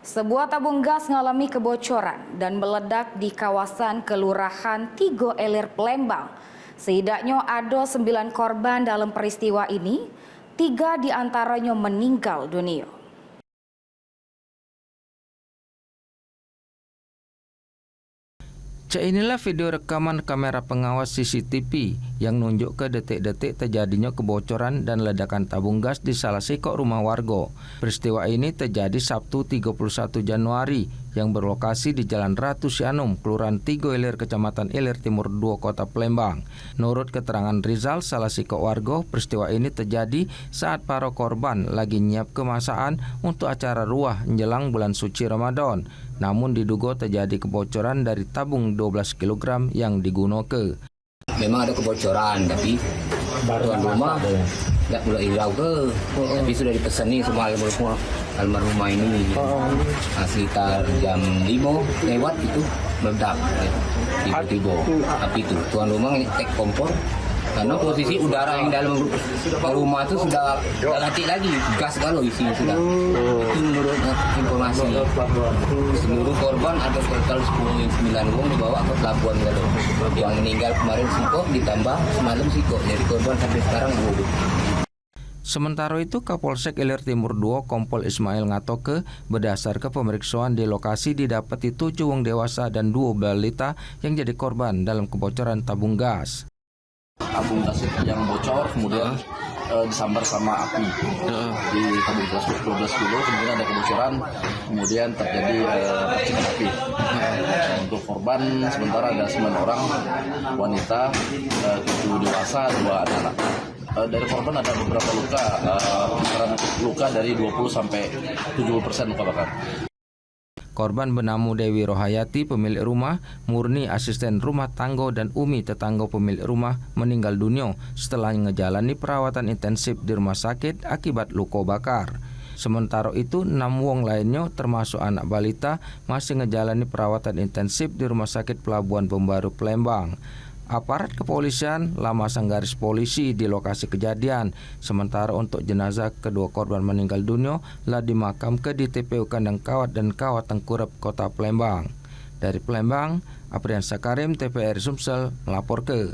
Sebuah tabung gas mengalami kebocoran dan meledak di kawasan Kelurahan Tigo Ilir, Palembang. Setidaknya ada 9 korban dalam peristiwa ini, 3 diantaranya meninggal dunia. Inilah video rekaman kamera pengawas CCTV yang nunjuk ke detik-detik terjadinya kebocoran dan ledakan tabung gas di salah satu rumah warga. Peristiwa ini terjadi Sabtu 31 Januari yang berlokasi di Jalan Ratu Sianum, Kelurahan Tigo Ilir, Kecamatan Ilir Timur 2, Kota Palembang. Menurut keterangan Rizal, salah satu warga, peristiwa ini terjadi saat para korban lagi nyiap kemasan untuk acara ruah menjelang bulan suci Ramadan. Namun diduga terjadi kebocoran dari tabung 12 kg yang digunakan. Memang ada kebocoran, tapi tuan rumah tidak boleh hirau ke. Tapi sudah dipesani semua almarhumah ini. Sekitar jam 5 lewat itu meledak. Tiba-tiba api itu. Tuan rumah ngecek kompor. Karena posisi udara yang dalam rumah itu sudah latih lagi, gas kalau isinya sudah. Itu menurut informasi. Seluruh korban ada total 9 orang dibawa ke pelabuhan kalau. Yang meninggal kemarin Siko ditambah semalam Siko. Jadi korban sampai sekarang 20. Sementara itu, Kapolsek Ilir Timur 2 Kompol Ismail ngatoke berdasar ke pemeriksaan di lokasi didapati 7 orang dewasa dan 2 balita yang jadi korban dalam kebocoran tabung gas. Tabung gas yang bocor kemudian disambar sama api di tabung gas 12 kilo, kemudian ada kebocoran, kemudian terjadi percikan api. Untuk korban sementara ada 9 orang wanita, 7 dewasa, 2 anak-anak. Dari korban ada beberapa luka, luka dari 20 sampai 70% luka bakar. Korban bernama Dewi Rohayati, pemilik rumah, Murni asisten rumah tangga, dan Umi tetangga pemilik rumah meninggal dunia setelah menjalani perawatan intensif di rumah sakit akibat luka bakar. Sementara itu, 6 wong lainnya termasuk anak balita masih menjalani perawatan intensif di Rumah Sakit Pelabuhan Pembaru, Palembang. Aparat kepolisian lamasang garis polisi di lokasi kejadian. Sementara untuk jenazah kedua korban meninggal dunia telah dimakamkan di TPU Kandang Kawat dan Kawat Tengkurep, Kota Palembang. Dari Palembang, Aprian Sakarim, TVRI Sumsel, melapor ke